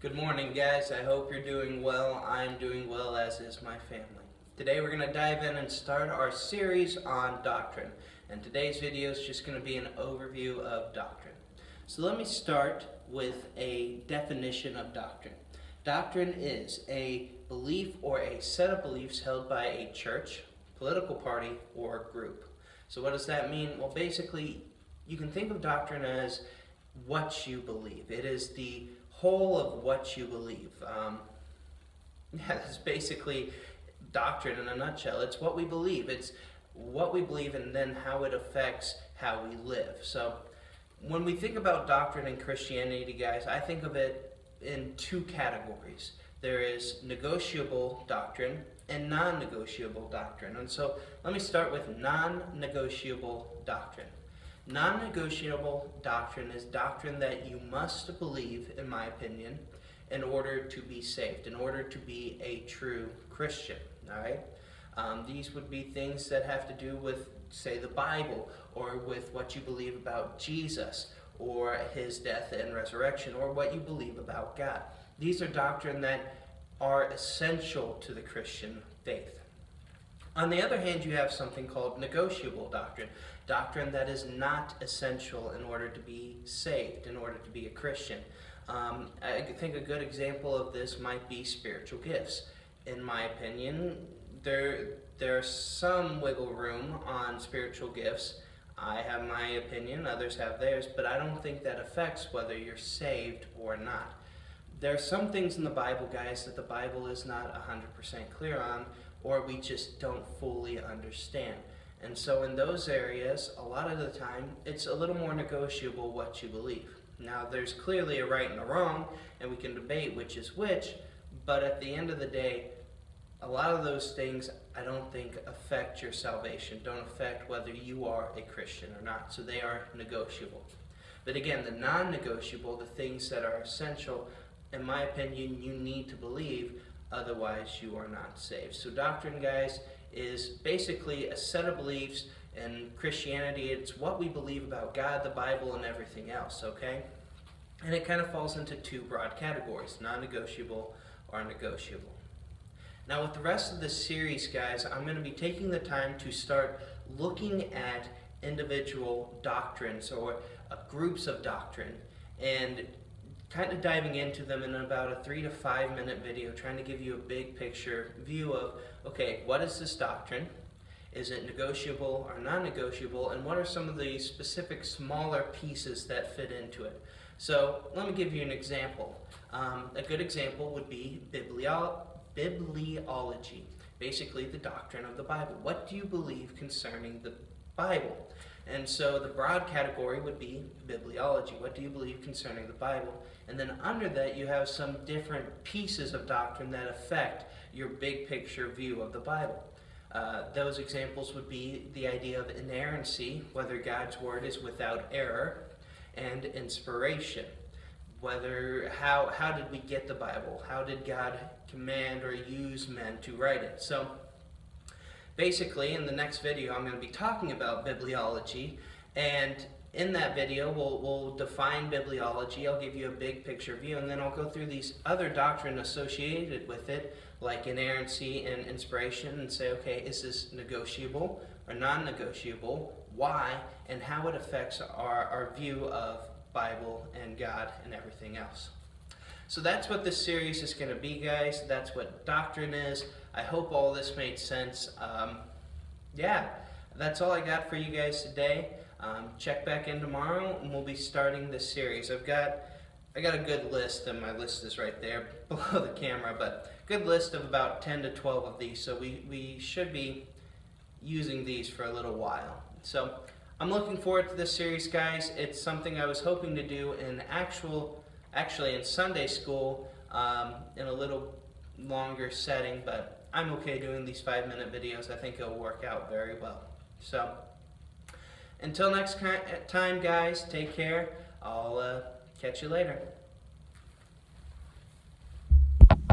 Good morning, guys. I hope you're doing well. I'm doing well, as is my family. Today we're going to dive in and start our series on doctrine. And today's video is just going to be an overview of doctrine. So let me start with a definition of doctrine. Doctrine is a belief or a set of beliefs held by a church, political party, or group. So what does that mean? Well, basically, you can think of doctrine as what you believe. It is the whole of what you believe. That's basically doctrine in a nutshell. It's what we believe. It's what we believe and then how it affects how we live. So when we think about doctrine in Christianity, guys, I think of it in two categories. There is negotiable doctrine and non-negotiable doctrine. And so let me start with non-negotiable doctrine. Non-negotiable doctrine is doctrine that you must believe, in my opinion, in order to be saved, in order to be a true Christian. All right? These would be things that have to do with, say, the Bible, or with what you believe about Jesus, or his death and resurrection, or what you believe about God. These are doctrine that are essential to the Christian faith. On the other hand, you have something called negotiable doctrine. Doctrine that is not essential in order to be saved, in order to be a Christian. I think a good example of this might be spiritual gifts. In my opinion, there's some wiggle room on spiritual gifts. I have my opinion, others have theirs, but I don't think that affects whether you're saved or not. There are some things in the Bible, guys, that the Bible is not 100% clear on, or we just don't fully understand. And so in those areas, a lot of the time, it's a little more negotiable what you believe. Now, there's clearly a right and a wrong, and we can debate which is which, but at the end of the day, a lot of those things I don't think affect your salvation, don't affect whether you are a Christian or not, so they are negotiable. But again, the non-negotiable, the things that are essential, in my opinion, you need to believe, otherwise you are not saved. So doctrine, guys, is basically a set of beliefs. In Christianity, it's what we believe about God, the Bible, and everything else, okay? And it kind of falls into two broad categories, non-negotiable or negotiable. Now with the rest of this series, guys, I'm going to be taking the time to start looking at individual doctrines or groups of doctrine and kind of diving into them in about a 3 to 5 minute video, trying to give you a big picture view of, okay, what is this doctrine? Is it negotiable or non-negotiable? And what are some of the specific smaller pieces that fit into it? So let me give you an example. A good example would be bibliology, basically the doctrine of the Bible. What do you believe concerning the Bible? And so the broad category would be bibliology. What do you believe concerning the Bible? And then under that, you have some different pieces of doctrine that affect your big picture view of the Bible. Those examples would be the idea of inerrancy, whether God's word is without error, and inspiration. How did we get the Bible? How did God command or use men to write it? So basically, in the next video, I'm going to be talking about bibliology, and in that video, we'll define bibliology. I'll give you a big picture view, and then I'll go through these other doctrine associated with it, like inerrancy and inspiration, and say, okay, is this negotiable or non-negotiable? Why? And how it affects our view of Bible and God and everything else. So that's what this series is going to be, guys. That's what doctrine is. I hope all this made sense. Yeah, that's all I got for you guys today. Check back in tomorrow, and we'll be starting this series. I got a good list, and my list is right there below the camera, but good list of about 10 to 12 of these. So we should be using these for a little while. So I'm looking forward to this series, guys. It's something I was hoping to do in actually in Sunday school, in a little longer setting, but I'm okay doing these 5-minute videos. I think it'll work out very well. So until next time, guys, take care. I'll catch you later.